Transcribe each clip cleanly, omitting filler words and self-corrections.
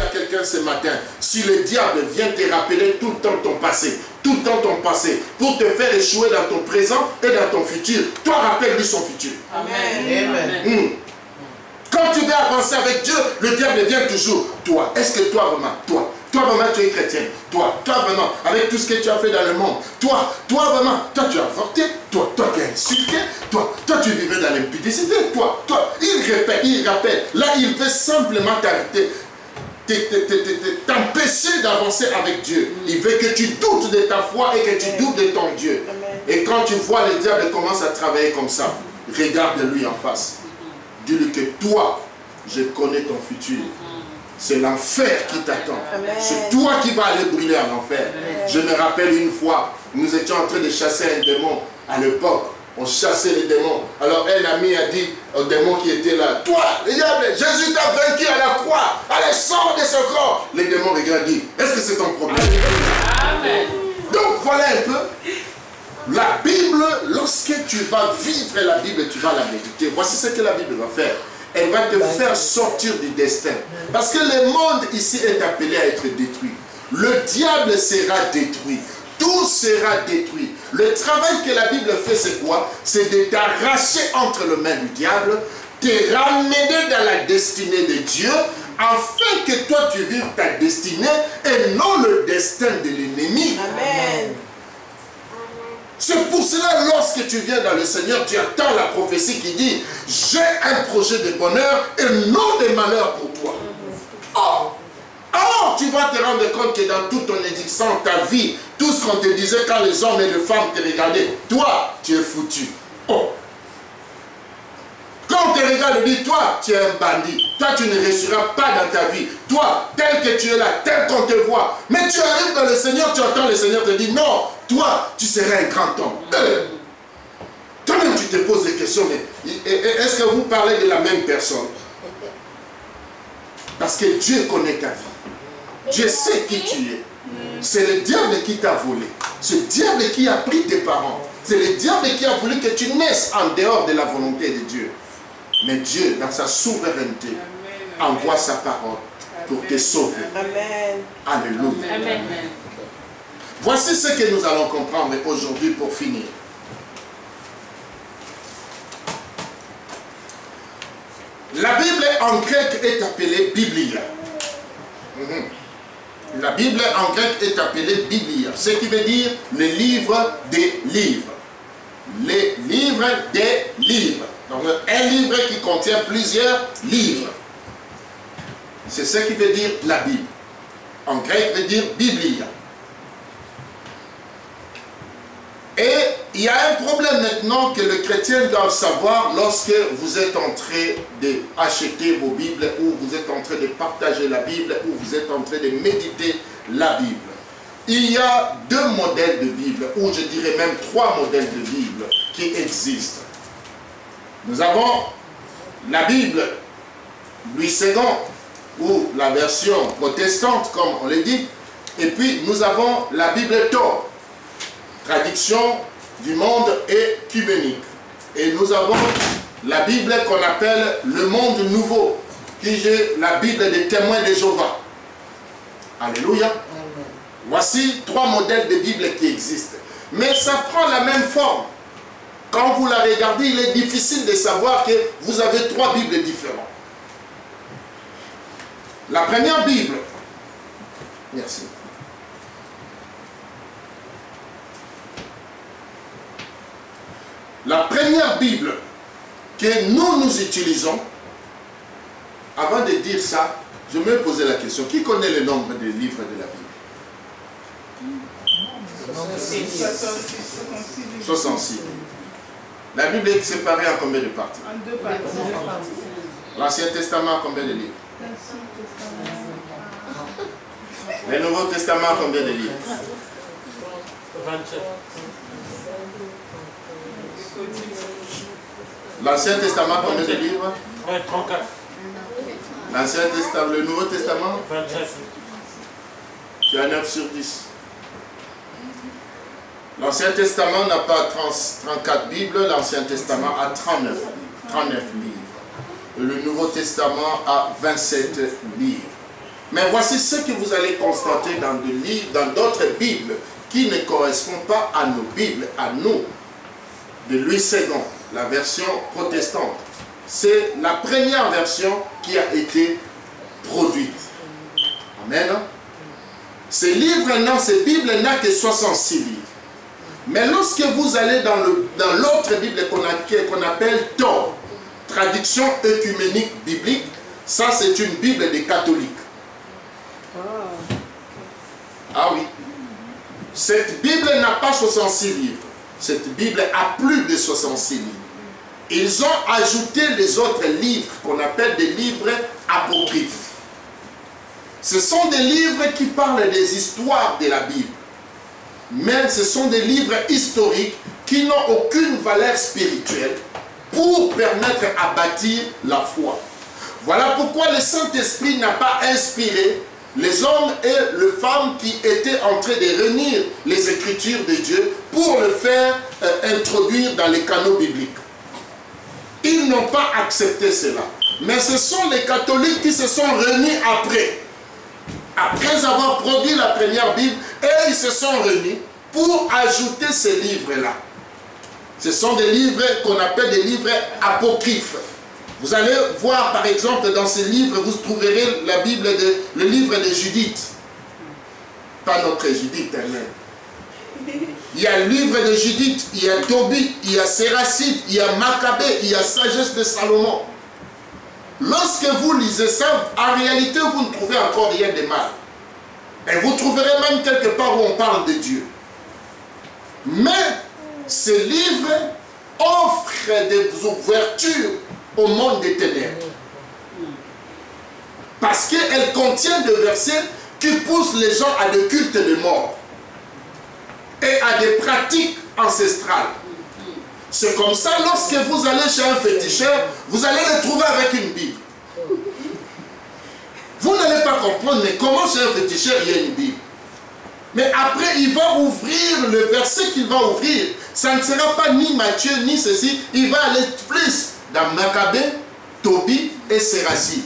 à quelqu'un ce matin, si le diable vient te rappeler tout le temps ton passé, pour te faire échouer dans ton présent et dans ton futur, toi rappelle-lui son futur. Amen. Amen. Quand tu veux avancer avec Dieu, le diable vient toujours. Toi, est-ce que toi vraiment tu es chrétien? Toi vraiment, avec tout ce que tu as fait dans le monde, toi vraiment, toi tu as avorté, toi tu as insulté, toi tu vivais dans l'impudicité, toi, il répète, il rappelle. Là, il veut simplement t'arrêter, t'empêcher d'avancer avec Dieu. Il veut que tu doutes de ta foi et que tu doutes de ton Dieu. Et quand tu vois le diable commence à travailler comme ça, regarde-lui en face. Dis-lui que toi, je connais ton futur. C'est l'enfer qui t'attend. C'est toi qui vas aller brûler en enfer. Je me rappelle une fois, nous étions en train de chasser un démon. À l'époque, on chassait les démons. Alors un ami a dit au démon qui était là, toi, le diable, Jésus t'a vaincu à la croix. Allez, sors de ce corps. Les démons regardent et disent, est-ce que c'est ton problème? Amen. Donc voilà un peu. La Bible, lorsque tu vas vivre la Bible, tu vas la méditer. Voici ce que la Bible va faire. Elle va te faire sortir du destin. Parce que le monde ici est appelé à être détruit. Le diable sera détruit. Tout sera détruit. Le travail que la Bible fait, c'est quoi? C'est de t'arracher entre les mains du diable, te ramener dans la destinée de Dieu, afin que toi tu vives ta destinée et non le destin de l'ennemi. Amen. C'est pour cela, lorsque tu viens dans le Seigneur, tu attends la prophétie qui dit, j'ai un projet de bonheur et non de malheur pour toi. Oh, tu vas te rendre compte que dans toute ton existence, ta vie, tout ce qu'on te disait quand les hommes et les femmes te regardaient, toi, tu es foutu. Oh. Quand on te regarde et dit, toi, tu es un bandit. Toi, tu ne réussiras pas dans ta vie. Toi, tel que tu es là, tel qu'on te voit. Mais tu arrives dans le Seigneur, tu entends le Seigneur te dire, non, toi, tu seras un grand homme. Toi-même, tu te poses des questions, mais est-ce que vous parlez de la même personne? Parce que Dieu connaît ta vie. Dieu sait qui tu es. C'est le diable qui t'a volé. C'est le diable qui a pris tes parents. C'est le diable qui a voulu que tu naisses en dehors de la volonté de Dieu. Mais Dieu, dans sa souveraineté, envoie sa parole pour te sauver. Amen. Alléluia. Amen. Voici ce que nous allons comprendre aujourd'hui pour finir. La Bible en grec est appelée Biblia. La Bible en grec est appelée Biblia, ce qui veut dire le livre des livres. Les livres des livres. Donc un livre qui contient plusieurs livres. C'est ce qui veut dire la Bible. En grec veut dire Biblia. Et il y a un problème maintenant que les chrétiens doivent savoir lorsque vous êtes en train d'acheter vos Bibles ou vous êtes en train de partager la Bible ou vous êtes en train de méditer la Bible. Il y a deux modèles de Bible, ou je dirais même trois modèles de Bible qui existent. Nous avons la Bible Louis II, ou la version protestante, comme on le dit, et puis nous avons la Bible Thor, traduction du monde écuménique. Et nous avons la Bible qu'on appelle le monde nouveau, qui est la Bible des témoins de Jéhovah. Alléluia. Voici trois modèles de Bible qui existent. Mais ça prend la même forme. Quand vous la regardez, il est difficile de savoir que vous avez trois Bibles différentes. La première Bible, merci. La première Bible que nous utilisons, avant de dire ça, je me posais la question, qui connaît le nombre de livres de la Bible? 66. La Bible est séparée en combien de parties? En deux parties. L'Ancien Testament, combien de livres? Le Nouveau Testament, combien de livres? 27. L'Ancien Testament, combien de livres? 34. L'Ancien Testament, le Nouveau Testament? 27. Tu as 9 sur 10. L'Ancien Testament n'a pas 34 Bibles, l'Ancien Testament a 39 livres. Et le Nouveau Testament a 27 livres. Mais voici ce que vous allez constater dans d'autres Bibles qui ne correspondent pas à nos Bibles, à nous, de Louis II, la version protestante. C'est la première version qui a été produite. Amen. Ces livres, ces Bibles n'a que 66 livres. Mais lorsque vous allez dans l'autre Bible qu'on appelle Thor, traduction œcuménique biblique, ça c'est une Bible des catholiques. Ah oui. Cette Bible n'a pas 66 livres. Cette Bible a plus de 66 livres. Ils ont ajouté les autres livres qu'on appelle des livres apocryphes. Ce sont des livres qui parlent des histoires de la Bible. Mais ce sont des livres historiques qui n'ont aucune valeur spirituelle pour permettre à bâtir la foi. Voilà pourquoi le Saint-Esprit n'a pas inspiré les hommes et les femmes qui étaient en train de réunir les Écritures de Dieu pour le faire introduire dans les canaux bibliques. Ils n'ont pas accepté cela. Mais ce sont les catholiques qui se sont réunis après. Après avoir produit la première Bible, et ils se sont réunis pour ajouter ces livres-là. Ce sont des livres qu'on appelle des livres apocryphes. Vous allez voir par exemple dans ces livres, vous trouverez la Bible, le livre de Judith. Pas notre Judith elle-même. Il y a le livre de Judith, il y a Tobit, il y a Séracide, il y a Maccabée, il y a Sagesse de Salomon. Lorsque vous lisez ça, en réalité vous ne trouvez encore rien de mal. Et vous trouverez même quelque part où on parle de Dieu. Mais ces livres offrent des ouvertures au monde des ténèbres. Parce qu'elles contiennent des versets qui poussent les gens à des cultes de mort et à des pratiques ancestrales. C'est comme ça, lorsque vous allez chez un féticheur, vous allez le trouver avec une Bible. Vous n'allez pas comprendre, mais comment chez un féticheur il y a une Bible? Mais après, il va ouvrir le verset qu'il va ouvrir. Ça ne sera pas ni Matthieu, ni ceci. Il va aller plus dans Maccabée, Tobit et Séracide.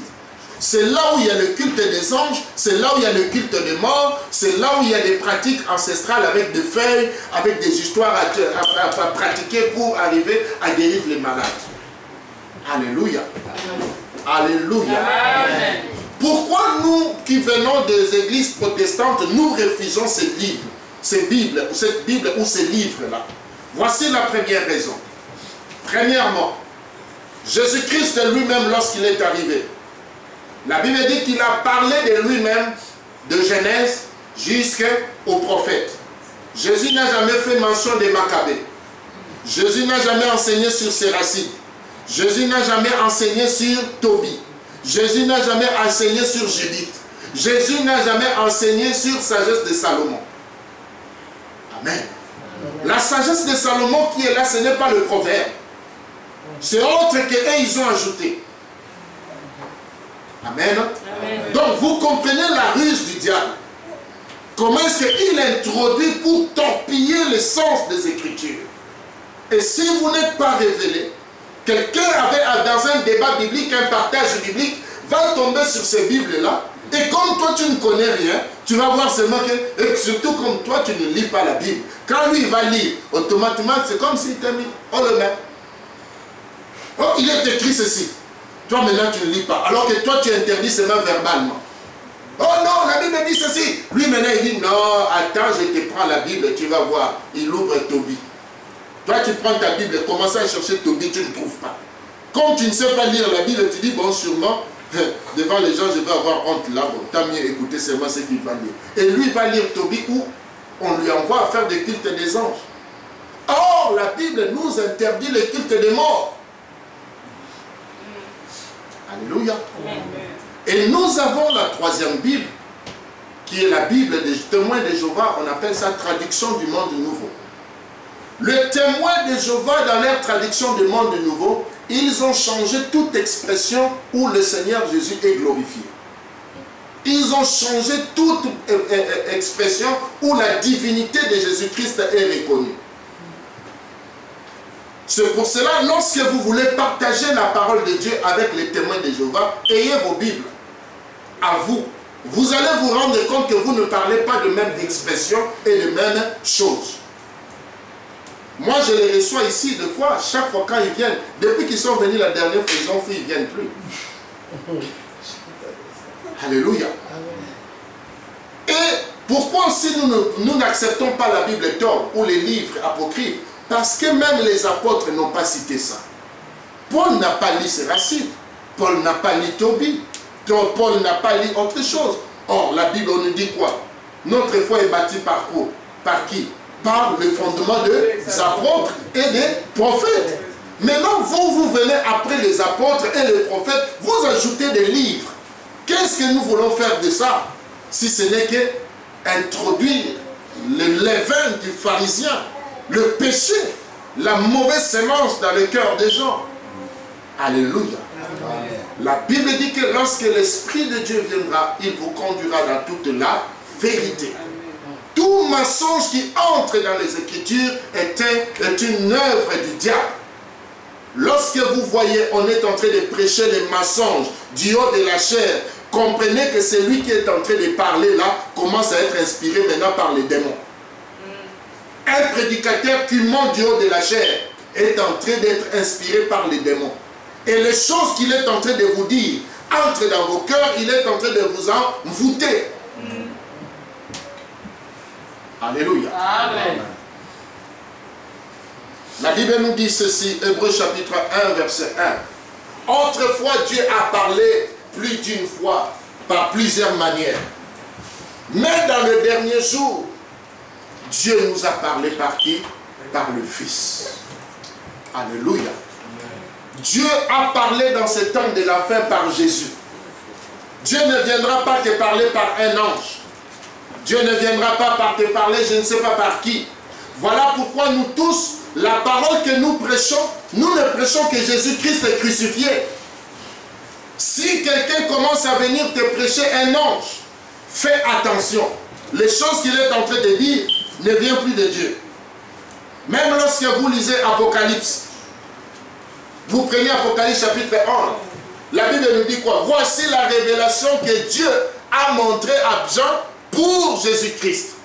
C'est là où il y a le culte des anges, c'est là où il y a le culte des morts, c'est là où il y a des pratiques ancestrales avec des feuilles, avec des histoires à pratiquer pour arriver à guérir les malades. Alléluia. Alléluia. Amen. Pourquoi nous qui venons des églises protestantes, nous refusons cette Bible ou ces livres-là? Voici la première raison. Premièrement, Jésus-Christ lui-même, lorsqu'il est arrivé, la Bible dit qu'il a parlé de lui-même, de Genèse jusqu'au prophète. Jésus n'a jamais fait mention de Maccabée. Jésus n'a jamais enseigné sur Séracide. Jésus n'a jamais enseigné sur Tobit. Jésus n'a jamais enseigné sur Judith. Jésus n'a jamais enseigné sur Sagesse de Salomon. Amen. La sagesse de Salomon qui est là, ce n'est pas le proverbe. C'est autre qu'eux, ils ont ajouté. Amen. Amen. Donc vous comprenez la ruse du diable. Comment est-ce qu'il introduit pour torpiller le sens des Écritures. Et si vous n'êtes pas révélé, quelqu'un avait dans un débat biblique, un partage biblique, va tomber sur ces Bibles-là. Et comme toi tu ne connais rien, tu vas voir seulement que, et surtout comme toi tu ne lis pas la Bible. Quand lui il va lire, automatiquement c'est comme s'il t'a mis, oh le même. Oh, il est écrit ceci. Toi maintenant tu ne lis pas. Alors que toi tu interdis seulement verbalement. Oh non, la Bible dit ceci. Lui maintenant il dit, non, attends, je te prends la Bible, tu vas voir. Il ouvre Tobit. Toi tu prends ta Bible et commences à chercher Tobit, tu ne trouves pas. Comme tu ne sais pas lire la Bible, tu dis, bon sûrement, devant les gens je vais avoir honte là, bon, tant mieux écouter seulement ce qu'il va lire. Et lui va lire Tobit où on lui envoie à faire des cultes des anges. Or, la Bible nous interdit le culte des morts. Alléluia. Et nous avons la troisième Bible, qui est la Bible des témoins de Jéhovah, on appelle ça traduction du monde nouveau. Les témoins de Jéhovah, dans leur traduction du monde nouveau, ils ont changé toute expression où le Seigneur Jésus est glorifié. Ils ont changé toute expression où la divinité de Jésus-Christ est reconnue. C'est pour cela, lorsque vous voulez partager la parole de Dieu avec les témoins de Jéhovah, ayez vos Bibles à vous. vous allez vous rendre compte que vous ne parlez pas de même expression et de même chose. Moi, je les reçois ici, des fois, chaque fois quand ils viennent, depuis qu'ils sont venus la dernière fois, ils ont fait, ils ne viennent plus. Alléluia. Et pourquoi aussi nous n'acceptons pas la Bible d'or ou les livres apocryphes? Parce que même les apôtres n'ont pas cité ça. Paul n'a pas lu ses racines. Paul n'a pas lu Tobie. Paul n'a pas lu autre chose. Or, la Bible nous dit quoi? Notre foi est bâtie par quoi? Par qui? Par le fondement des apôtres et des prophètes. Maintenant, vous venez après les apôtres et les prophètes, vous ajoutez des livres. Qu'est-ce que nous voulons faire de ça? Si ce n'est que introduire le levain du pharisien, le péché, la mauvaise sémence dans le cœur des gens. Alléluia. Amen. La Bible dit que lorsque l'Esprit de Dieu viendra, il vous conduira dans toute la vérité. Tout mensonge qui entre dans les Écritures est une œuvre du diable. Lorsque vous voyez, on est en train de prêcher les mensonges du haut de la chair, comprenez que celui qui est en train de parler là commence à être inspiré maintenant par les démons. Un prédicateur qui monte du haut de la chair est en train d'être inspiré par les démons. Et les choses qu'il est en train de vous dire entrent dans vos cœurs, il est en train de vous envoûter. Alléluia. Amen. La Bible nous dit ceci, Hébreux chapitre 1, verset 1. Autrefois, Dieu a parlé plus d'une fois, par plusieurs manières. Mais dans le dernier jour, Dieu nous a parlé par qui? Par le Fils. Alléluia. Dieu a parlé dans ce temps de la fin par Jésus. Dieu ne viendra pas te parler par un ange. Dieu ne viendra pas te parler, je ne sais pas par qui. Voilà pourquoi nous tous, la parole que nous prêchons, nous ne prêchons que Jésus-Christ est crucifié. Si quelqu'un commence à venir te prêcher un ange, fais attention. Les choses qu'il est en train de dire ne viennent plus de Dieu. Même lorsque vous lisez Apocalypse, vous prenez Apocalypse chapitre 1, la Bible nous dit quoi? Voici la révélation que Dieu a montrée à Jean pour Jésus-Christ.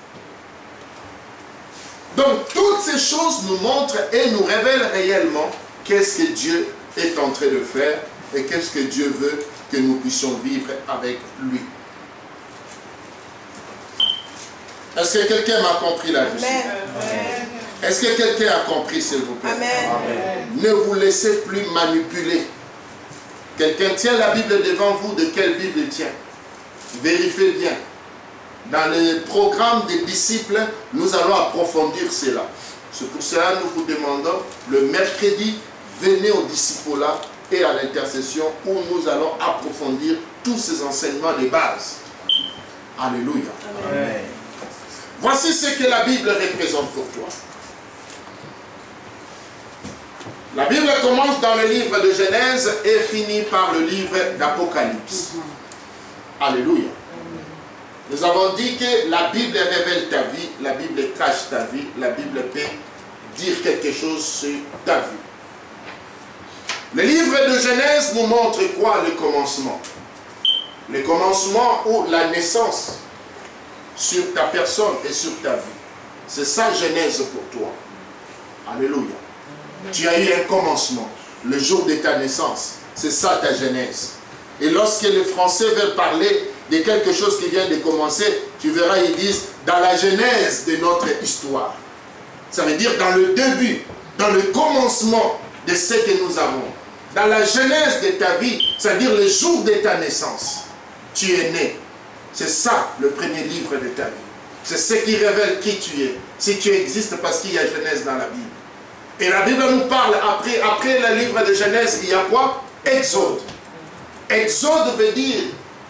Donc toutes ces choses nous montrent et nous révèlent réellement qu'est-ce que Dieu est en train de faire et qu'est-ce que Dieu veut que nous puissions vivre avec lui. Est-ce que quelqu'un m'a compris là-dessus? Est-ce que quelqu'un a compris, s'il vous plaît? Amen. Amen. Ne vous laissez plus manipuler. Quelqu'un tient la Bible devant vous, de quelle Bible il tient? Vérifiez bien. Dans les programmes des disciples, nous allons approfondir cela. C'est pour cela que nous vous demandons, le mercredi, venez au discipulat et à l'intercession où nous allons approfondir tous ces enseignements de base. Alléluia. Amen. Voici ce que la Bible représente pour toi. La Bible commence dans le livre de Genèse et finit par le livre d'Apocalypse. Alléluia. Nous avons dit que la Bible révèle ta vie, la Bible cache ta vie, la Bible peut dire quelque chose sur ta vie. Le livre de Genèse nous montre quoi? Le commencement. Le commencement ou la naissance sur ta personne et sur ta vie. C'est ça Genèse pour toi. Alléluia. Tu as eu un commencement, le jour de ta naissance. C'est ça ta Genèse. Et lorsque les Français veulent parler de quelque chose qui vient de commencer, tu verras, ils disent dans la genèse de notre histoire. Ça veut dire dans le début, dans le commencement de ce que nous avons. Dans la genèse de ta vie, c'est-à-dire le jour de ta naissance. Tu es né. C'est ça le premier livre de ta vie. C'est ce qui révèle qui tu es. Si tu existes parce qu'il y a Genèse dans la Bible. Et la Bible nous parle, après le livre de Genèse, il y a quoi? Exode. Exode veut dire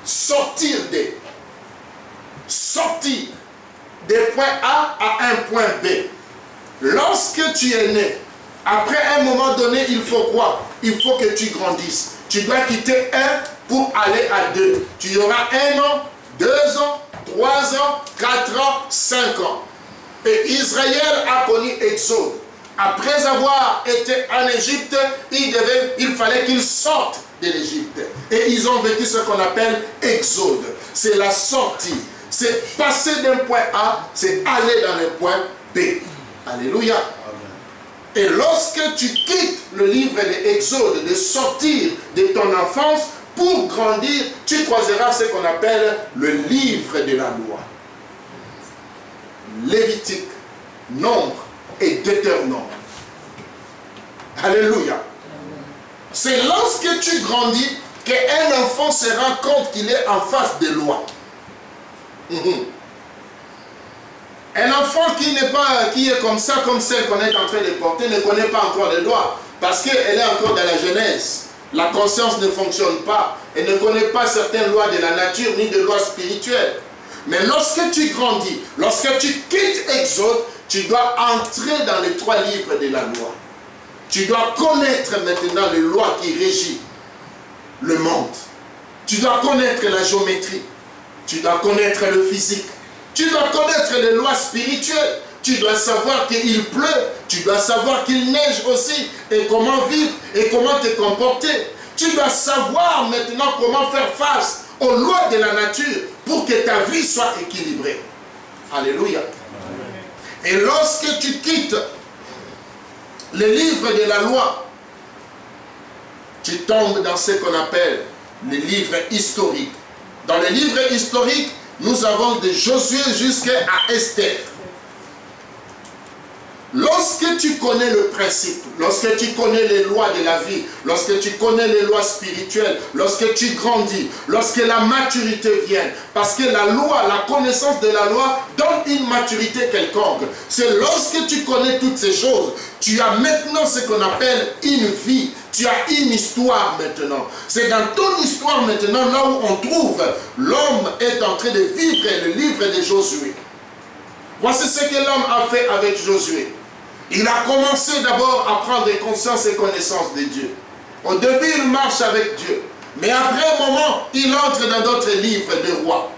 sortir des. Sortir des points A à un point B. Lorsque tu es né, après un moment donné, il faut quoi? Il faut que tu grandisses. Tu dois quitter 1 pour aller à 2. Tu auras 1 an, 2 ans, 3 ans, 4 ans, 5 ans. Et Israël a connu Exode. Après avoir été en Égypte, il fallait qu'il sorte de l'Égypte. Et ils ont vécu ce qu'on appelle exode. C'est la sortie. C'est passer d'un point A, c'est aller dans le point B. Alléluia. Et lorsque tu quittes le livre de Exode, de sortir de ton enfance pour grandir, tu croiseras ce qu'on appelle le livre de la loi. Lévitique, Nombre et Deutéronome. Alléluia. C'est lorsque tu grandis qu'un enfant se rend compte qu'il est en face des lois. Un enfant qui est comme ça, comme celle qu'on est en train de porter, ne connaît pas encore les lois, parce qu'elle est encore dans la jeunesse. La conscience ne fonctionne pas. Elle ne connaît pas certaines lois de la nature, ni de lois spirituelles. Mais lorsque tu grandis, lorsque tu quittes Exode, tu dois entrer dans les 3 livres de la loi. Tu dois connaître maintenant les lois qui régissent le monde. Tu dois connaître la géométrie. Tu dois connaître le physique. Tu dois connaître les lois spirituelles. Tu dois savoir qu'il pleut. Tu dois savoir qu'il neige aussi. Et comment vivre et comment te comporter. Tu dois savoir maintenant comment faire face aux lois de la nature pour que ta vie soit équilibrée. Alléluia. Et lorsque tu quittes le livre de la loi, tu tombes dans ce qu'on appelle les livres historiques. Dans les livres historiques, nous avons de Josué jusqu'à Esther. Lorsque tu connais le principe, lorsque tu connais les lois de la vie, lorsque tu connais les lois spirituelles, lorsque tu grandis, lorsque la maturité vient, parce que la loi, la connaissance de la loi donne une maturité quelconque. C'est lorsque tu connais toutes ces choses, tu as maintenant ce qu'on appelle une vie. Tu as une histoire maintenant. C'est dans ton histoire maintenant, là où on trouve l'homme est en train de vivre le livre de Josué. Voici ce que l'homme a fait avec Josué. Il a commencé d'abord à prendre conscience et connaissance de Dieu. Au début, il marche avec Dieu. Mais après un moment, il entre dans d'autres livres de rois,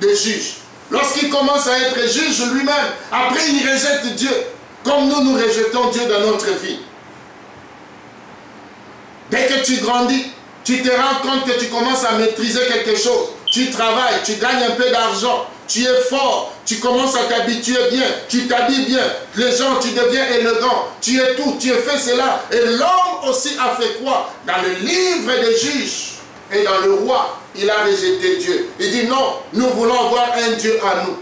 de juges. Lorsqu'il commence à être juge lui-même, après il rejette Dieu, comme nous rejetons Dieu dans notre vie. Dès que tu grandis, tu te rends compte que tu commences à maîtriser quelque chose. Tu travailles, tu gagnes un peu d'argent, tu es fort, tu commences à t'habituer bien, tu t'habilles bien, les gens, tu deviens élégant, tu es tout, tu es fait cela. Et l'homme aussi a fait quoi? Dans le livre des juges et dans le roi, il a rejeté Dieu. Il dit non, nous voulons avoir un Dieu à nous,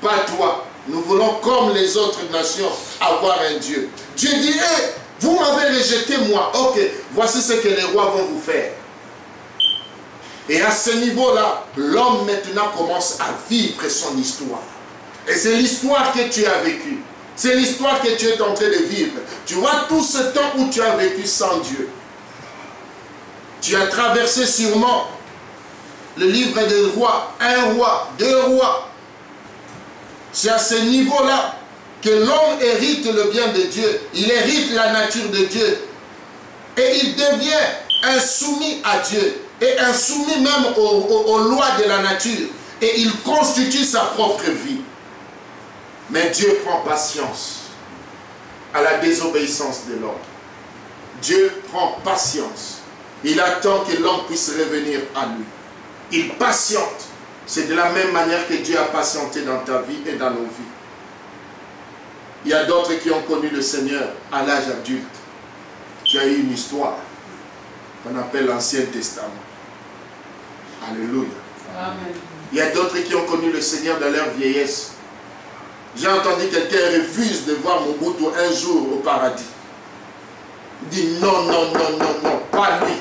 pas toi. Nous voulons, comme les autres nations, avoir un Dieu. Dieu dit, hey, vous m'avez rejeté moi, ok, voici ce que les rois vont vous faire. Et à ce niveau-là, l'homme maintenant commence à vivre son histoire. Et c'est l'histoire que tu as vécue. C'est l'histoire que tu es en train de vivre. Tu vois tout ce temps où tu as vécu sans Dieu. Tu as traversé sûrement le livre des rois, un roi, 2 rois. C'est à ce niveau-là que l'homme hérite le bien de Dieu. Il hérite la nature de Dieu. Et il devient insoumis à Dieu. Et insoumis même aux lois de la nature. Et il constitue sa propre vie. Mais Dieu prend patience à la désobéissance de l'homme. Dieu prend patience. Il attend que l'homme puisse revenir à lui. Il patiente. C'est de la même manière que Dieu a patienté dans ta vie et dans nos vies. Il y a d'autres qui ont connu le Seigneur à l'âge adulte. Tu as eu une histoire qu'on appelle l'Ancien Testament. Alléluia. Amen. Il y a d'autres qui ont connu le Seigneur dans leur vieillesse. J'ai entendu quelqu'un refuse de voir Mobutu un jour au paradis. Il dit non, non, non, non, non, pas lui.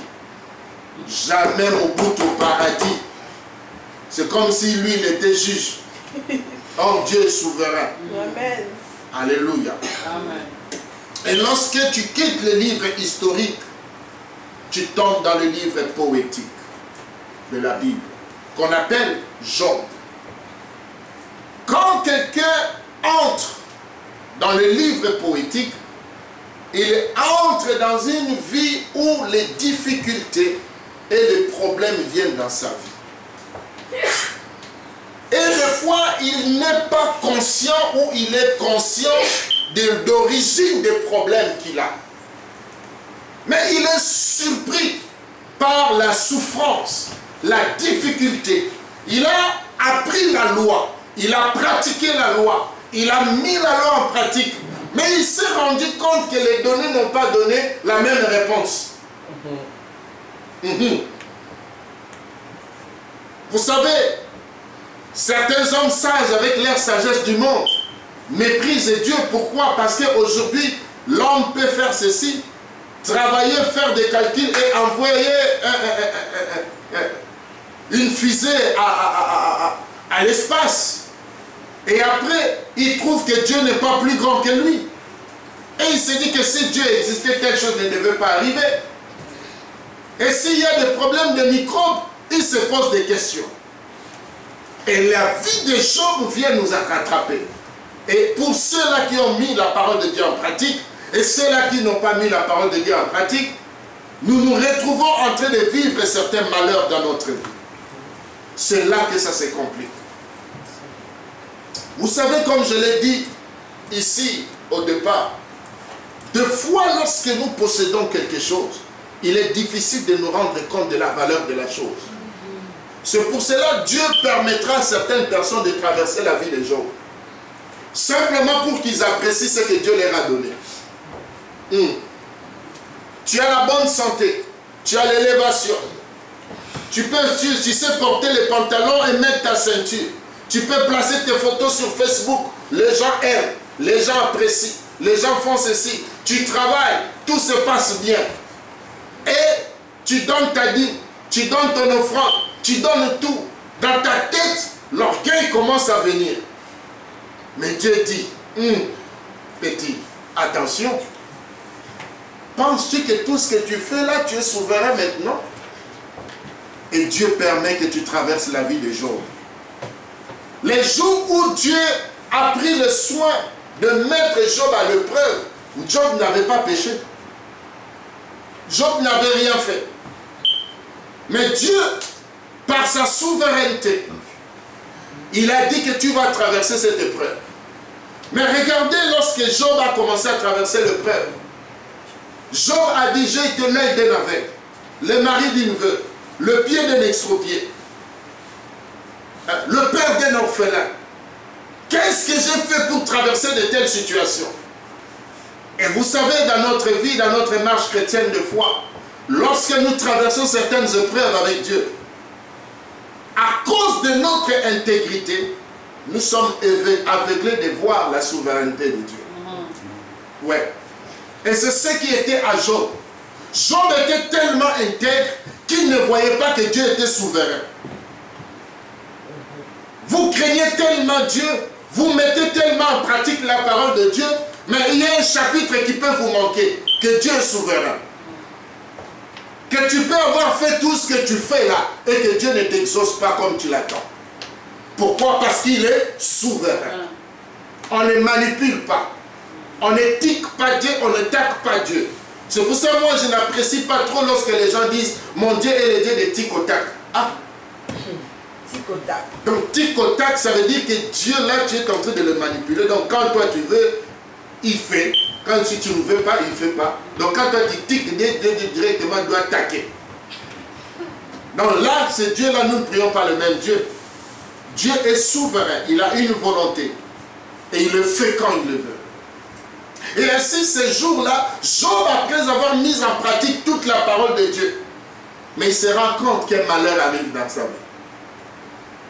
Jamais Mobutu au paradis. C'est comme si lui, il était juge. Or, Dieu est souverain. Amen. Alléluia. Amen. Et lorsque tu quittes le livre historique, tu tombes dans le livre poétique de la Bible, qu'on appelle Job. Quand quelqu'un entre dans le livre poétique, il entre dans une vie où les difficultés et les problèmes viennent dans sa vie. Et des fois, il n'est pas conscient ou il est conscient de l'origine des problèmes qu'il a. Mais il est surpris par la souffrance, la difficulté. Il a appris la loi, il a pratiqué la loi, il a mis la loi en pratique. Mais il s'est rendu compte que les données n'ont pas donné la même réponse. Vous savez, certains hommes sages avec leur sagesse du monde méprisent Dieu. Pourquoi? Parce qu'aujourd'hui, l'homme peut faire ceci, travailler, faire des calculs et envoyer une fusée à l'espace. Et après, il trouve que Dieu n'est pas plus grand que lui. Et il se dit que si Dieu existait, telle chose ne devait pas arriver. Et s'il y a des problèmes de microbes, il se pose des questions. Et la vie de Job vient nous rattraper. Et pour ceux-là qui ont mis la parole de Dieu en pratique, et ceux-là qui n'ont pas mis la parole de Dieu en pratique, nous nous retrouvons en train de vivre certains malheurs dans notre vie. C'est là que ça se complique. Vous savez, comme je l'ai dit ici au départ, des fois lorsque nous possédons quelque chose, il est difficile de nous rendre compte de la valeur de la chose. C'est pour cela que Dieu permettra à certaines personnes de traverser la vie de Job. Simplement pour qu'ils apprécient ce que Dieu leur a donné. Tu as la bonne santé, tu as l'élévation. Tu sais porter les pantalons et mettre ta ceinture. Tu peux placer tes photos sur Facebook. Les gens aiment, les gens apprécient, les gens font ceci. Tu travailles, tout se passe bien. Et tu donnes ta dîme, tu donnes ton offrande, tu donnes tout. Dans ta tête, l'orgueil commence à venir. Mais Dieu dit, petit, attention. Penses-tu que tout ce que tu fais là, tu es souverain maintenant? Et Dieu permet que tu traverses la vie de Job. Les jours où Dieu a pris le soin de mettre Job à l'épreuve, Job n'avait pas péché. Job n'avait rien fait. Mais Dieu, par sa souveraineté, il a dit que tu vas traverser cette épreuve. Mais regardez, lorsque Job a commencé à traverser l'épreuve, Job a dit, j'ai été l'œil d'un aveugle, le mari d'une veuve, le pied d'un extropié, le père d'un orphelin. Qu'est-ce que j'ai fait pour traverser de telles situations? Et vous savez, dans notre vie, dans notre marche chrétienne de foi, lorsque nous traversons certaines épreuves avec Dieu, à cause de notre intégrité, nous sommes aveuglés de voir la souveraineté de Dieu. Ouais. Et c'est ce qui était à Job. Job était tellement intègre qu'il ne voyait pas que Dieu était souverain. Vous craignez tellement Dieu, vous mettez tellement en pratique la parole de Dieu, mais il y a un chapitre qui peut vous manquer, que Dieu est souverain. Que tu peux avoir fait tout ce que tu fais là, et que Dieu ne t'exauce pas comme tu l'attends. Pourquoi? Parce qu'il est souverain. On ne manipule pas. On ne tique pas Dieu, on ne taque pas Dieu. C'est pour ça que moi je n'apprécie pas trop lorsque les gens disent mon Dieu est le Dieu de tic au tac. Ah! Donc tic au tac, ça veut dire que Dieu là tu es en train de le manipuler. Donc quand toi tu veux, il fait. Quand si tu ne veux pas, il ne fait pas. Donc quand toi tu tiques, Dieu directement doit taquer. Donc là, c'est Dieu là, nous ne prions pas le même Dieu. Dieu est souverain, il a une volonté. Et il le fait quand il le veut. Et ainsi, ces jours-là, Job, après avoir mis en pratique toute la parole de Dieu, mais il se rend compte qu'un malheur arrive dans sa vie.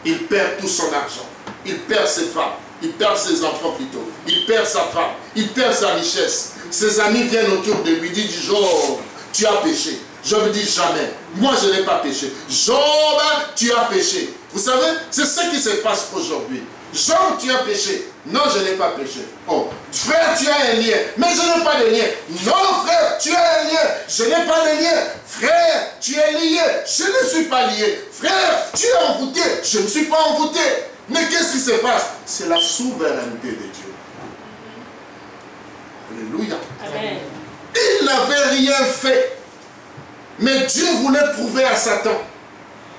Il perd tout son argent, il perd ses femmes, il perd ses enfants plutôt, il perd sa femme, il perd sa richesse. Ses amis viennent autour de lui, disent Job, tu as péché. Job dit jamais, moi je n'ai pas péché. Job, tu as péché. Vous savez, c'est ce qui se passe aujourd'hui. Job, tu as péché. Non, je n'ai pas péché. Oh, frère, tu as un lien. Mais je n'ai pas de lien. Non, frère, tu as un lien. Je n'ai pas de lien. Frère, tu es lié. Je ne suis pas lié. Frère, tu es envoûté. Je ne suis pas envoûté. Mais qu'est-ce qui se passe? C'est la souveraineté de Dieu. Alléluia. Amen. Il n'avait rien fait. Mais Dieu voulait prouver à Satan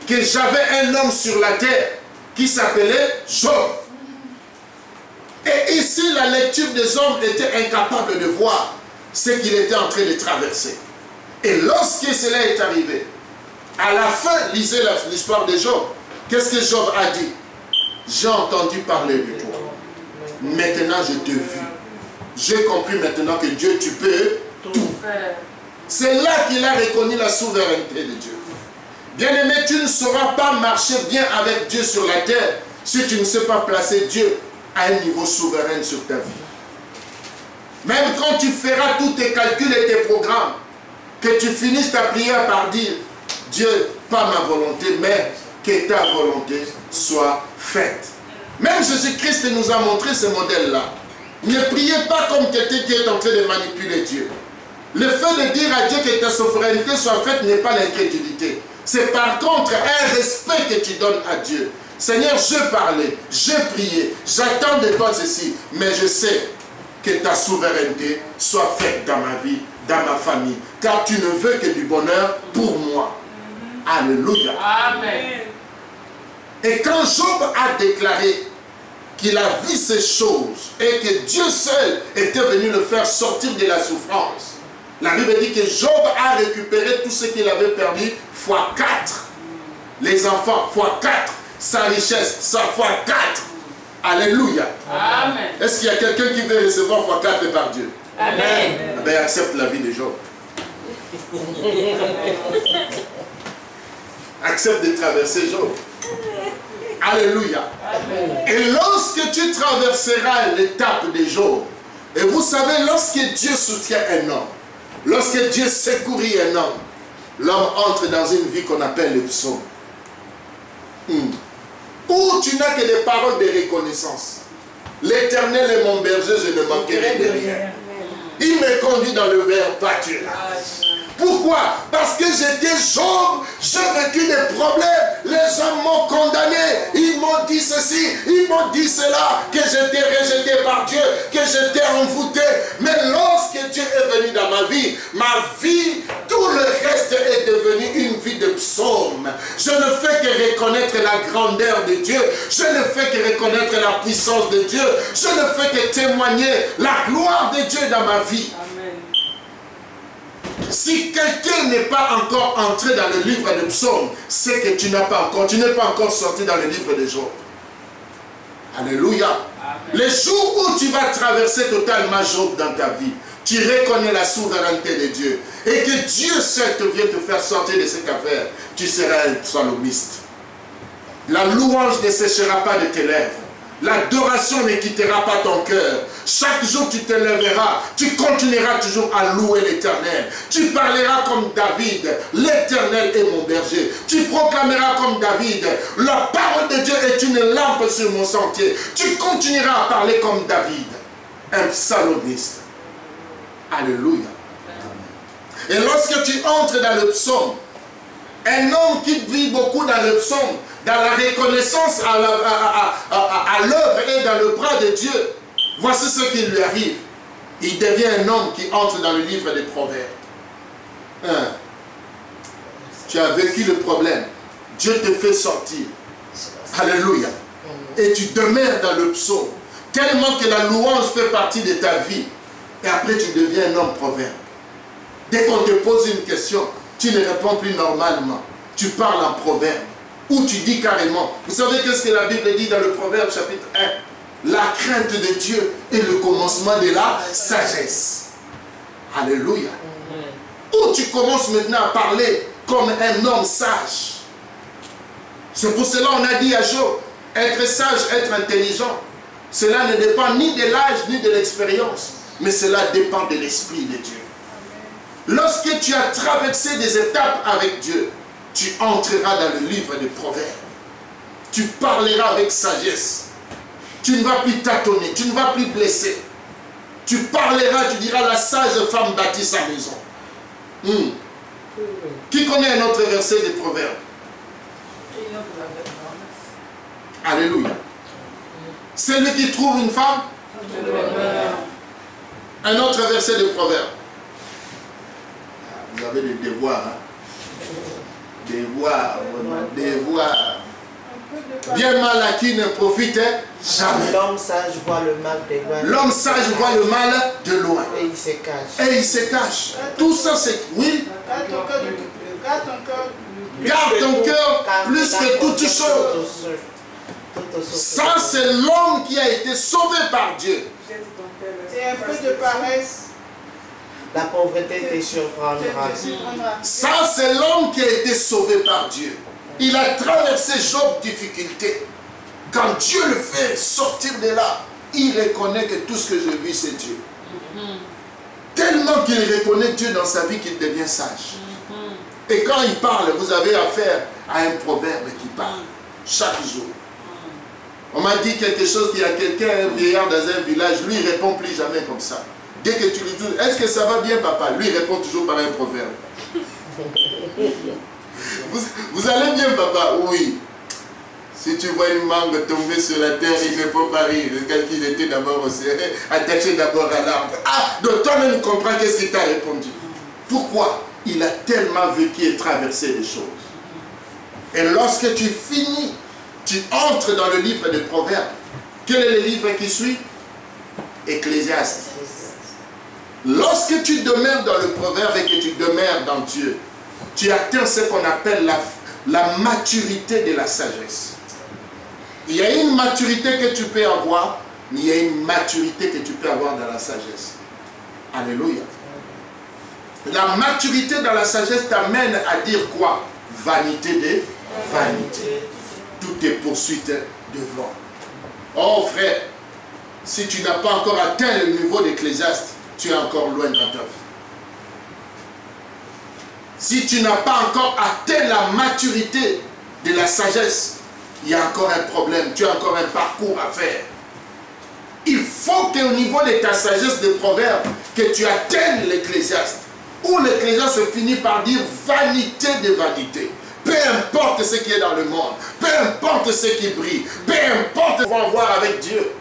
que j'avais un homme sur la terre qui s'appelait Job. Et ici, la lecture des hommes était incapable de voir ce qu'il était en train de traverser. Et lorsque cela est arrivé, À la fin, lisez l'histoire de Job. Qu'est-ce que Job a dit? J'ai entendu parler de toi. Maintenant, je t'ai vu. J'ai compris maintenant que Dieu, tu peux tout. C'est là qu'il a reconnu la souveraineté de Dieu. Bien-aimé, tu ne sauras pas marcher bien avec Dieu sur la terre si tu ne sais pas placer Dieu à un niveau souverain sur ta vie. Même quand tu feras tous tes calculs et tes programmes, que tu finisses ta prière par dire, Dieu, pas ma volonté, mais que ta volonté soit faite. Même Jésus-Christ nous a montré ce modèle-là. Ne priez pas comme quelqu'un qui est en train de manipuler Dieu. Le fait de dire à Dieu que ta souveraineté soit faite n'est pas l'incrédulité. C'est par contre un respect que tu donnes à Dieu. Seigneur, je parlais, je priais, j'attends de toi ceci, mais je sais que ta souveraineté soit faite dans ma vie, dans ma famille, car tu ne veux que du bonheur pour moi. Alléluia. Amen. Et quand Job a déclaré qu'il a vu ces choses et que Dieu seul était venu le faire sortir de la souffrance, la Bible dit que Job a récupéré tout ce qu'il avait perdu fois 4. Les enfants fois 4. Sa richesse, sa fois 4. Alléluia. Amen. Est-ce qu'il y a quelqu'un qui veut recevoir fois 4 par Dieu? Amen. Eh bien, accepte la vie de Job. Accepte de traverser Job. Alléluia. Amen. Et lorsque tu traverseras l'étape de Job, et vous savez, lorsque Dieu soutient un homme, lorsque Dieu secourit un homme, l'homme entre dans une vie qu'on appelle le psaume. Où tu n'as que des paroles de reconnaissance. L'Éternel est mon berger, je ne manquerai de rien. Il me conduit dans le vert pâturage. Pourquoi? Parce que j'étais Job, j'ai vécu des problèmes, les hommes m'ont condamné, ils m'ont dit ceci, ils m'ont dit cela, que j'étais rejeté par Dieu, que j'étais envoûté. Mais lorsque Dieu est venu dans ma vie, tout le reste est devenu une vie de psaume. Je ne fais que reconnaître la grandeur de Dieu, je ne fais que reconnaître la puissance de Dieu, je ne fais que témoigner la gloire de Dieu dans ma vie. Si quelqu'un n'est pas encore entré dans le livre de Psaumes, c'est que tu n'es pas encore sorti dans le livre de Job. Alléluia. Amen. Les jours où tu vas traverser totalement Job dans ta vie, tu reconnais la souveraineté de Dieu et que Dieu seul te vient te faire sortir de cette affaire, tu seras un psalmiste. La louange ne séchera pas de tes lèvres. L'adoration ne quittera pas ton cœur. Chaque jour tu te lèveras, tu continueras toujours à louer l'Éternel. Tu parleras comme David, l'Éternel est mon berger. Tu proclameras comme David, la parole de Dieu est une lampe sur mon sentier. Tu continueras à parler comme David, un psalmiste. Alléluia. Et lorsque tu entres dans le psaume, un homme qui vit beaucoup dans le psaume, dans la reconnaissance à l'œuvre et dans le bras de Dieu, voici ce qui lui arrive. Il devient un homme qui entre dans le livre des Proverbes. Tu as vécu le problème. Dieu te fait sortir. Alléluia. Et tu demeures dans le psaume. Tellement que la louange fait partie de ta vie. Et après tu deviens un homme proverbe. Dès qu'on te pose une question, tu ne réponds plus normalement. Tu parles en proverbe. Où tu dis carrément, vous savez qu'est-ce que la Bible dit dans le Proverbe chapitre 1? La crainte de Dieu est le commencement de la sagesse. Alléluia. Où tu commences maintenant à parler comme un homme sage. C'est pour cela qu'on a dit à Job, être sage, être intelligent, cela ne dépend ni de l'âge ni de l'expérience, mais cela dépend de l'Esprit de Dieu. Lorsque tu as traversé des étapes avec Dieu, tu entreras dans le livre des Proverbes. Tu parleras avec sagesse. Tu ne vas plus tâtonner, tu ne vas plus blesser. Tu parleras, tu diras, la sage femme bâtit sa maison. Qui connaît un autre verset des Proverbes? Alléluia. Celui qui trouve une femme? Un autre verset de Proverbes. Vous avez des devoirs, hein? Devoir. Bien mal acquis ne profite jamais. L'homme sage voit le mal de loin. L'homme sage voit le mal de loin. Et il se cache. Et il se cache. Tout ça, c'est... Oui. Quand ton cœur Garde ton cœur plus que toutes choses. Ça, c'est l'homme qui a été sauvé par Dieu. C'est un peu de paresse. La pauvreté te surprendra. Ça, c'est l'homme qui a été sauvé par Dieu. Il a traversé Job difficulté. Quand Dieu le fait sortir de là, il reconnaît que tout ce que je vis, c'est Dieu. Tellement qu'il reconnaît Dieu dans sa vie qu'il devient sage. Et quand il parle, vous avez affaire à un proverbe qui parle chaque jour. On m'a dit quelque chose qu'il y a quelqu'un, un vieillard dans un village, lui il répond plus jamais comme ça. Dès que tu lui dis, est-ce que ça va bien papa? Lui il répond toujours par un proverbe. Vous allez bien papa? Oui. Si tu vois une mangue tomber sur la terre, il ne faut pas rire. Quand il était d'abord au ciel, attaché d'abord à l'arbre. Ah, donc toi-même comprends qu'est-ce qu'il t'a répondu. Pourquoi? Il a tellement vécu et traversé les choses. Et lorsque tu finis, tu entres dans le livre des Proverbes. Quel est le livre qui suit? Ecclésiaste. Lorsque tu demeures dans le Proverbe et que tu demeures dans Dieu, tu atteins ce qu'on appelle la maturité de la sagesse. Il y a une maturité que tu peux avoir, mais il y a une maturité que tu peux avoir dans la sagesse. Alléluia. La maturité dans la sagesse t'amène à dire quoi? Vanité de vanité. Tout est poursuite devant. Oh frère, si tu n'as pas encore atteint le niveau d'Ecclésiaste, tu es encore loin dans ta vie. Si tu n'as pas encore atteint la maturité de la sagesse, il y a encore un problème, tu as encore un parcours à faire. Il faut qu'au niveau de ta sagesse de proverbe, que tu atteignes l'Ecclésiaste. Où l'Ecclésiaste finit par dire vanité de vanité. Peu importe ce qui est dans le monde, peu importe ce qui brille, peu importe ce qu'on va voir avec Dieu.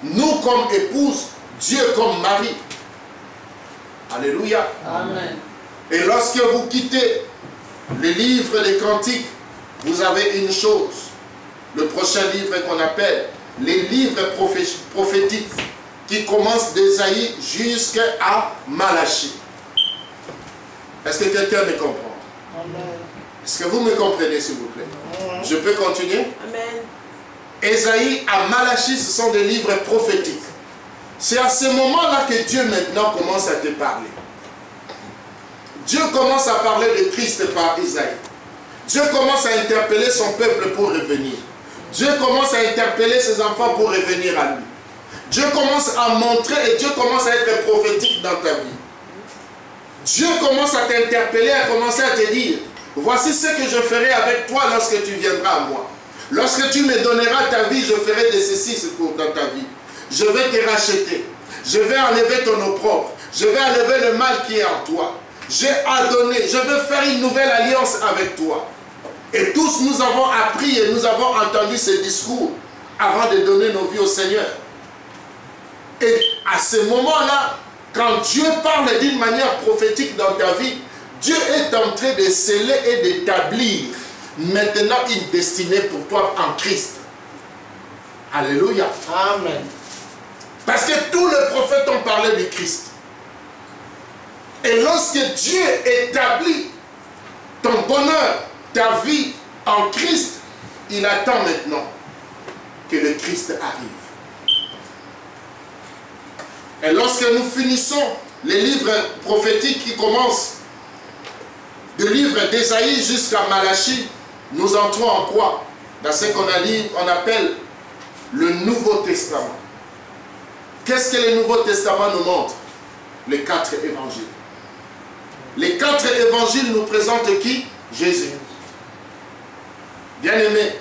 Nous comme épouse, Dieu comme mari. Alléluia. Amen. Et lorsque vous quittez les livres des cantiques, vous avez une chose. Le prochain livre qu'on appelle les livres prophétiques qui commencent d'Ésaïe jusqu'à Malachie. Est-ce que quelqu'un me comprend? Est-ce que vous me comprenez s'il vous plaît? Je peux continuer? Amen. Ésaïe à Malachie, ce sont des livres prophétiques. C'est à ce moment-là que Dieu maintenant commence à te parler. Dieu commence à parler de Christ par Isaïe. Dieu commence à interpeller son peuple pour revenir. Dieu commence à interpeller ses enfants pour revenir à lui. Dieu commence à montrer et Dieu commence à être prophétique dans ta vie. Dieu commence à t'interpeller, à commencer à te dire, voici ce que je ferai avec toi lorsque tu viendras à moi. Lorsque tu me donneras ta vie, je ferai de ceci dans ta vie. Je vais te racheter. Je vais enlever ton opprobre. Je vais enlever le mal qui est en toi. J'ai adonné. Je veux faire une nouvelle alliance avec toi. Et tous nous avons appris et nous avons entendu ces discours avant de donner nos vies au Seigneur. Et à ce moment-là, quand Dieu parle d'une manière prophétique dans ta vie, Dieu est en train de sceller et d'établir maintenant une destinée pour toi en Christ. Alléluia. Amen. Parce que tous les prophètes ont parlé du Christ. Et lorsque Dieu établit ton bonheur, ta vie en Christ, il attend maintenant que le Christ arrive. Et lorsque nous finissons les livres prophétiques qui commencent du livre d'Ésaïe jusqu'à Malachie, nous entrons en quoi? Dans ce qu'on appelle le Nouveau Testament. Qu'est-ce que le Nouveau Testament nous montre? Les 4 évangiles. Les 4 évangiles nous présentent qui? Jésus. Bien-aimé,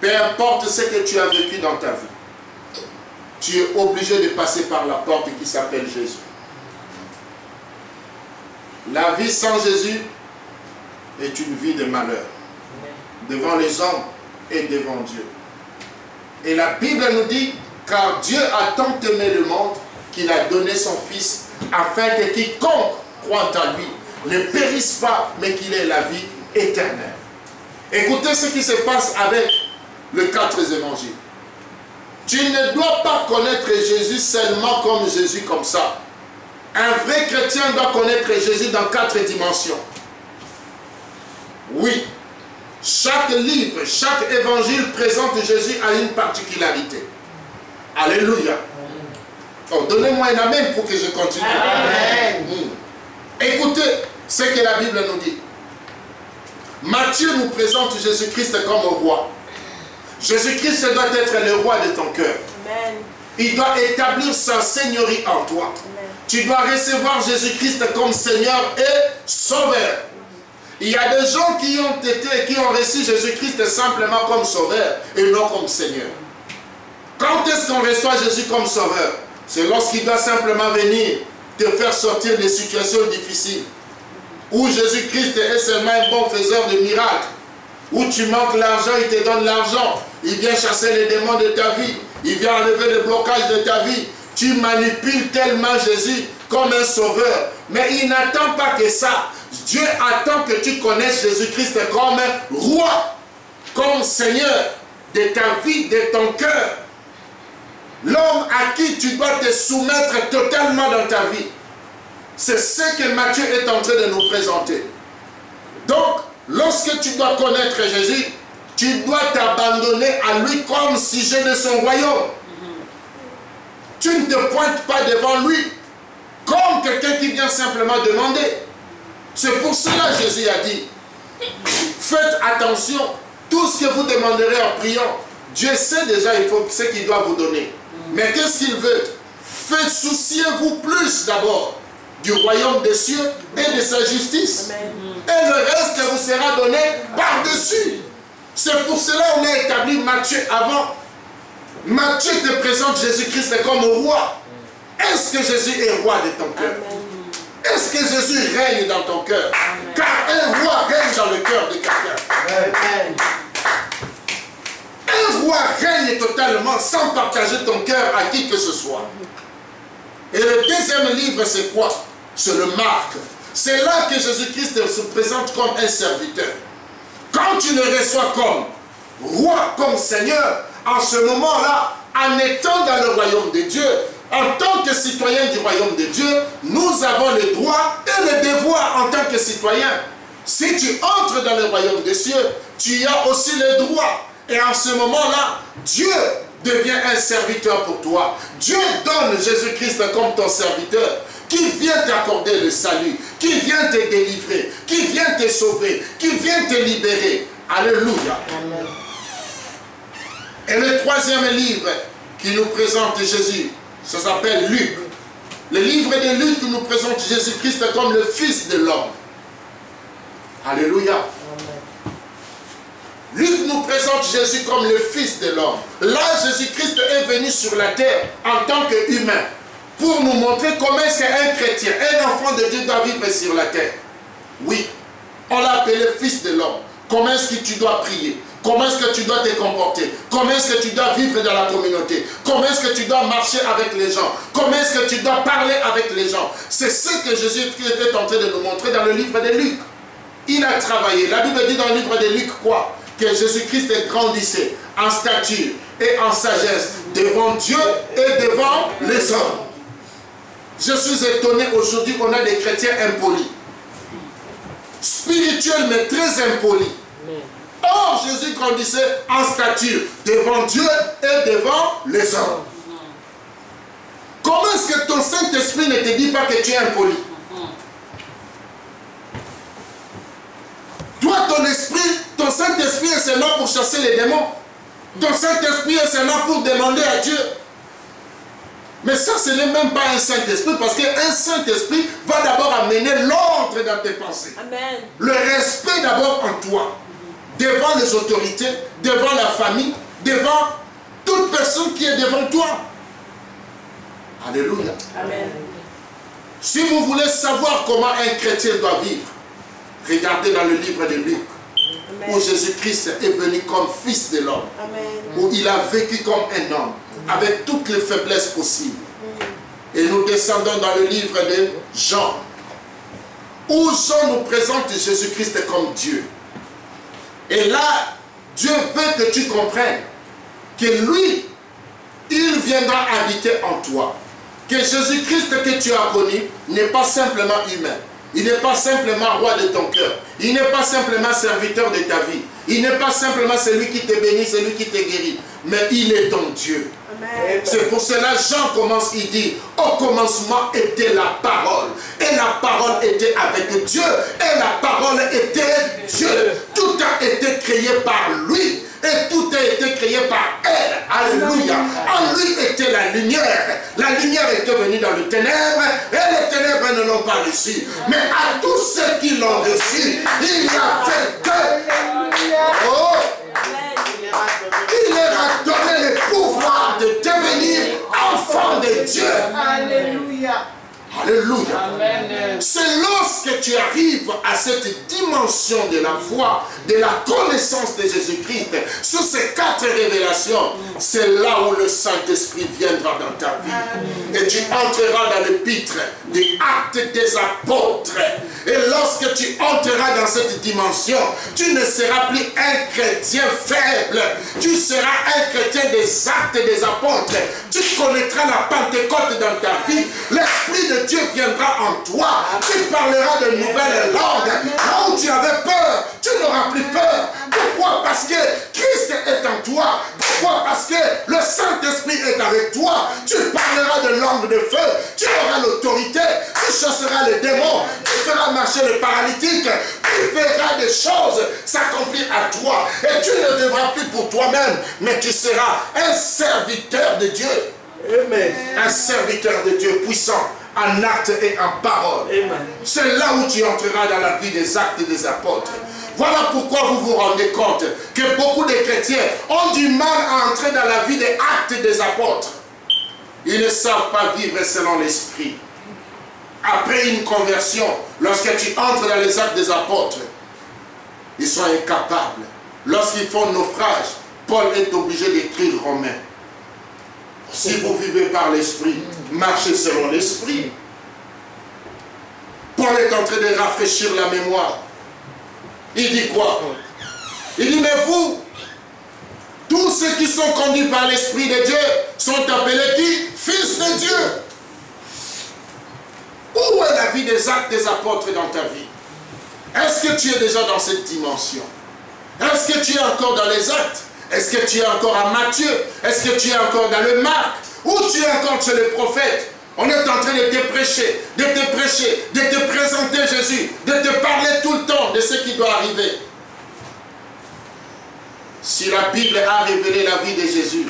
peu importe ce que tu as vécu dans ta vie, tu es obligé de passer par la porte qui s'appelle Jésus. La vie sans Jésus est une vie de malheur. Devant les hommes et devant Dieu. Et la Bible nous dit, car Dieu a tant aimé le monde qu'il a donné son Fils, afin que quiconque croit en lui ne périsse pas, mais qu'il ait la vie éternelle. Écoutez ce qui se passe avec les 4 évangiles. Tu ne dois pas connaître Jésus seulement comme Jésus comme ça. Un vrai chrétien doit connaître Jésus dans 4 dimensions. Oui, Chaque livre, chaque évangile présente Jésus à une particularité. Alléluia. Oh, donnez-moi un amen pour que je continue. Amen. Écoutez ce que la Bible nous dit. Matthieu nous présente Jésus-Christ comme roi. Jésus-Christ doit être le roi de ton cœur. Il doit établir sa seigneurie en toi. Tu dois recevoir Jésus-Christ comme Seigneur et Sauveur. Il y a des gens qui ont reçu Jésus-Christ simplement comme Sauveur et non comme Seigneur. Quand est-ce qu'on reçoit Jésus comme Sauveur? C'est lorsqu'il doit simplement venir te faire sortir des situations difficiles. Où Jésus-Christ est seulement un bon faiseur de miracles. Où tu manques l'argent, il te donne l'argent. Il vient chasser les démons de ta vie. Il vient enlever le blocage de ta vie. Tu manipules tellement Jésus comme un sauveur. Mais il n'attend pas que ça. Dieu attend que tu connaisses Jésus-Christ comme roi, comme Seigneur de ta vie, de ton cœur. L'homme à qui tu dois te soumettre totalement dans ta vie. C'est ce que Matthieu est en train de nous présenter. Donc, lorsque tu dois connaître Jésus, tu dois t'abandonner à lui comme sujet de son royaume. Tu ne te pointes pas devant lui comme quelqu'un qui vient simplement demander. C'est pour cela que Jésus a dit, faites attention, tout ce que vous demanderez en priant, Dieu sait déjà ce qu'il doit vous donner. Mais qu'est-ce qu'il veut? Faites souciez-vous plus d'abord du royaume des cieux et de sa justice. Amen. Et le reste vous sera donné par-dessus. C'est pour cela qu'on a établi Matthieu avant. Matthieu te présente Jésus-Christ comme roi. Est-ce que Jésus est roi de ton cœur? Est-ce que Jésus règne dans ton cœur? Car un roi règne dans le cœur de quelqu'un. Un roi règne totalement sans partager ton cœur à qui que ce soit. Et le deuxième livre, c'est quoi? C'est le Marc. C'est là que Jésus-Christ se présente comme un serviteur. Quand tu le reçois comme roi, comme Seigneur, en ce moment-là, en étant dans le royaume de Dieu, en tant que citoyen du royaume de Dieu, nous avons le droit et le devoir en tant que citoyen. Si tu entres dans le royaume des cieux, tu as aussi le droit. Et en ce moment-là, Dieu devient un serviteur pour toi. Dieu donne Jésus-Christ comme ton serviteur, qui vient t'accorder le salut, qui vient te délivrer, qui vient te sauver, qui vient te libérer. Alléluia. Amen. Et le troisième livre qui nous présente Jésus, ça s'appelle Luc. Le livre de Luc nous présente Jésus-Christ comme le Fils de l'homme. Alléluia. Amen. Luc nous présente Jésus comme le Fils de l'homme. Là, Jésus-Christ est venu sur la terre en tant qu'humain pour nous montrer comment est-ce qu'un chrétien, un enfant de Dieu doit vivre sur la terre. Oui, on l'a appelé Fils de l'homme. Comment est-ce que tu dois prier? Comment est-ce que tu dois te comporter? Comment est-ce que tu dois vivre dans la communauté? Comment est-ce que tu dois marcher avec les gens? Comment est-ce que tu dois parler avec les gens? C'est ce que Jésus est en train de nous montrer dans le livre de Luc. Il a travaillé. La Bible dit dans le livre de Luc quoi? Que Jésus-Christ grandissait en stature et en sagesse devant Dieu et devant les hommes. Je suis étonné aujourd'hui qu'on a des chrétiens impolis. Spirituels mais très impolis. Or, Jésus grandissait en stature devant Dieu et devant les hommes. Comment est-ce que ton Saint-Esprit ne te dit pas que tu es impoli? Toi, ton esprit, ton Saint-Esprit est seulement pour chasser les démons. Ton Saint-Esprit est seulement pour demander à Dieu. Mais ça, ce n'est même pas un Saint-Esprit, parce qu'un Saint-Esprit va d'abord amener l'ordre dans tes pensées. Amen. Le respect d'abord en toi. Devant les autorités, devant la famille, devant toute personne qui est devant toi. Alléluia. Amen. Si vous voulez savoir comment un chrétien doit vivre, regardez dans le livre de Luc, où Jésus-Christ est venu comme Fils de l'homme, où il a vécu comme un homme, avec toutes les faiblesses possibles. Et nous descendons dans le livre de Jean, où Jean nous présente Jésus-Christ comme Dieu. Et là, Dieu veut que tu comprennes que lui, il viendra habiter en toi. Que Jésus-Christ que tu as connu n'est pas simplement humain. Il n'est pas simplement roi de ton cœur. Il n'est pas simplement serviteur de ta vie. Il n'est pas simplement celui qui te bénit, celui qui te guérit, mais il est ton Dieu. C'est pour cela Jean commence, il dit, au commencement était la parole, et la parole était avec Dieu, et la parole était Dieu. Tout a été créé par lui, et tout a été créé par elle. Alléluia. En lui était la lumière. La lumière était venue dans le ténèbre, et les ténèbres ne l'ont pas reçu. Mais à tous ceux qui l'ont reçu, il a fait que... Oh, il leur a donné le pouvoir de devenir enfants de Dieu. Alléluia. Alléluia. C'est lorsque tu arrives à cette dimension de la foi, de la connaissance de Jésus-Christ, sous ces 4 révélations, c'est là où le Saint-Esprit viendra dans ta vie. Et tu entreras dans l'épître des Actes des Apôtres. Et lorsque tu entreras dans cette dimension, tu ne seras plus un chrétien faible. Tu seras un chrétien des Actes des Apôtres. Tu connaîtras la Pentecôte dans ta vie. L'Esprit de Dieu viendra en toi. Tu parleras de nouvelles langues. Là où tu avais peur, tu n'auras plus peur. Pourquoi? Parce que Christ est en toi. Pourquoi? Parce que le Saint-Esprit est avec toi. Tu parleras de langue de feu. Tu auras l'autorité. Tu chasseras les démons. Tu feras marcher les paralytiques. Tu verras des choses s'accomplir à toi. Et tu ne vivras plus pour toi-même, mais tu seras un serviteur de Dieu. Amen. Un serviteur de Dieu puissant en acte et en parole. C'est là où tu entreras dans la vie des Actes des Apôtres. Voilà pourquoi vous vous rendez compte que beaucoup de chrétiens ont du mal à entrer dans la vie des Actes des Apôtres. Ils ne savent pas vivre selon l'Esprit. Après une conversion, lorsque tu entres dans les Actes des Apôtres, ils sont incapables. Lorsqu'ils font naufrage, Paul est obligé d'écrire Romains. Si vous vivez par l'Esprit, marchez selon l'Esprit. Paul est en train de rafraîchir la mémoire. Il dit quoi? Il dit, mais vous, tous ceux qui sont conduits par l'Esprit de Dieu, sont appelés qui? Fils de Dieu. Où est la vie des Actes des Apôtres dans ta vie? Est-ce que tu es déjà dans cette dimension? Est-ce que tu es encore dans les Actes? Est-ce que tu es encore à Matthieu? Est-ce que tu es encore dans le Marc? Ou tu es encore chez les prophètes? On est en train de te prêcher, de te présenter Jésus, de te parler tout le temps de ce qui doit arriver. Si la Bible a révélé la vie de Jésus,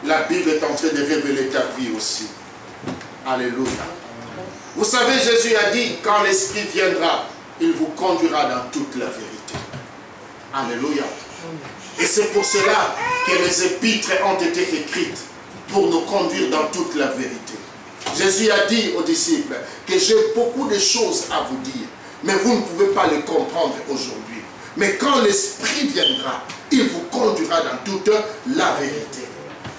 la Bible est en train de révéler ta vie aussi. Alléluia. Vous savez, Jésus a dit, quand l'Esprit viendra, il vous conduira dans toute la vérité. Alléluia. Et c'est pour cela que les épîtres ont été écrites, pour nous conduire dans toute la vérité. Jésus a dit aux disciples que j'ai beaucoup de choses à vous dire, mais vous ne pouvez pas les comprendre aujourd'hui. Mais quand l'Esprit viendra, il vous conduira dans toute la vérité.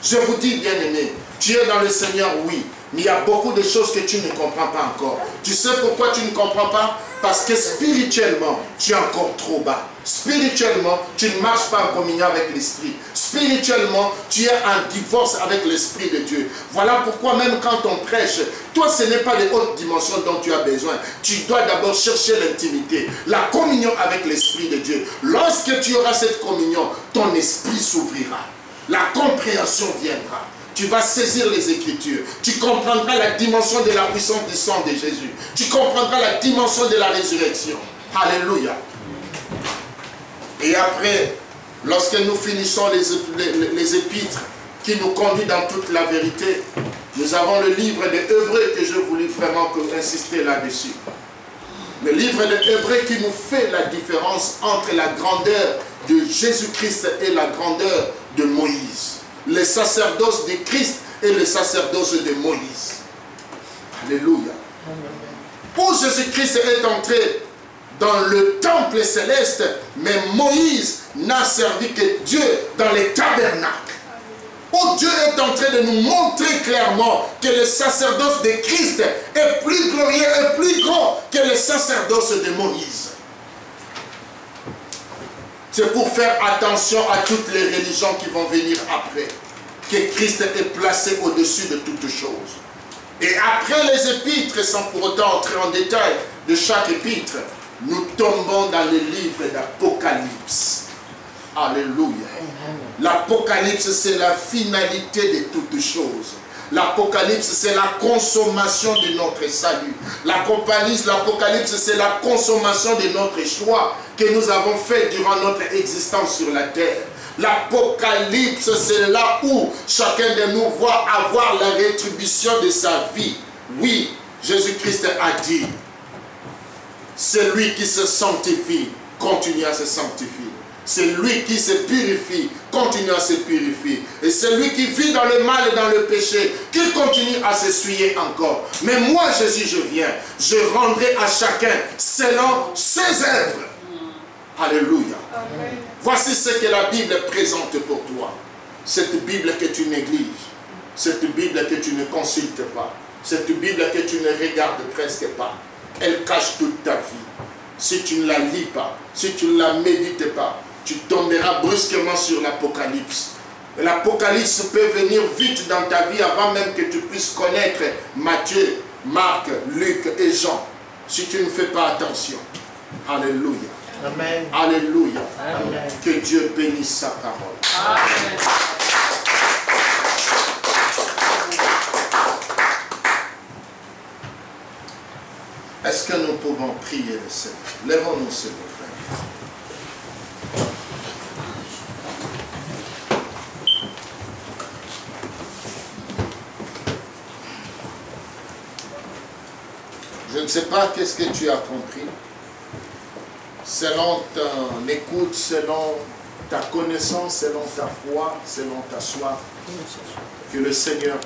Je vous dis, bien-aimé, tu es dans le Seigneur, oui, mais il y a beaucoup de choses que tu ne comprends pas encore. Tu sais pourquoi tu ne comprends pas? Parce que spirituellement, tu es encore trop bas. Spirituellement, tu ne marches pas en communion avec l'Esprit. Spirituellement, tu es en divorce avec l'Esprit de Dieu. Voilà pourquoi même quand on prêche, toi ce n'est pas les hautes dimensions dont tu as besoin. Tu dois d'abord chercher l'intimité, la communion avec l'Esprit de Dieu. Lorsque tu auras cette communion, ton esprit s'ouvrira. La compréhension viendra. Tu vas saisir les Écritures. Tu comprendras la dimension de la puissance du sang de Jésus. Tu comprendras la dimension de la résurrection. Alléluia. Et après, lorsque nous finissons les épîtres qui nous conduisent dans toute la vérité, nous avons le livre de Hébreux que je voulais vraiment insister là-dessus. Le livre de Hébreux qui nous fait la différence entre la grandeur de Jésus-Christ et la grandeur de Moïse. Le sacerdoce de Christ et le sacerdoce de Moïse. Alléluia. Où Jésus-Christ est entré dans le temple céleste, mais Moïse n'a servi que Dieu dans les tabernacles. Où Dieu est en train de nous montrer clairement que le sacerdoce de Christ est plus glorieux et plus grand que le sacerdoce de Moïse. C'est pour faire attention à toutes les religions qui vont venir après, que Christ est placé au-dessus de toutes choses. Et après les épîtres, sans pour autant entrer en détail de chaque épître, nous tombons dans le livre d'Apocalypse. Alléluia. L'Apocalypse, c'est la finalité de toutes choses. L'Apocalypse, c'est la consommation de notre salut. L'Apocalypse, c'est la consommation de notre choix que nous avons fait durant notre existence sur la terre. L'Apocalypse, c'est là où chacun de nous va avoir la rétribution de sa vie. Oui, Jésus-Christ a dit, celui qui se sanctifie, continue à se sanctifier. Celui qui se purifie, continue à se purifier. Et celui qui vit dans le mal et dans le péché, qui continue à s'essuyer encore. Mais moi, Jésus, je viens. Je rendrai à chacun selon ses œuvres. Alléluia. Amen. Voici ce que la Bible présente pour toi. Cette Bible que tu négliges. Cette Bible que tu ne consultes pas. Cette Bible que tu ne regardes presque pas. Elle cache toute ta vie. Si tu ne la lis pas, si tu ne la médites pas, tu tomberas brusquement sur l'Apocalypse. L'Apocalypse peut venir vite dans ta vie avant même que tu puisses connaître Matthieu, Marc, Luc et Jean. Si tu ne fais pas attention. Alléluia. Amen. Alléluia. Amen. Que Dieu bénisse sa parole. Amen. Est-ce que nous pouvons prier le Seigneur? Lèvons-nous, s'il vous plaît. Je ne sais pas qu'est-ce que tu as compris. Selon ton écoute, selon ta connaissance, selon ta foi, selon ta soif, que le Seigneur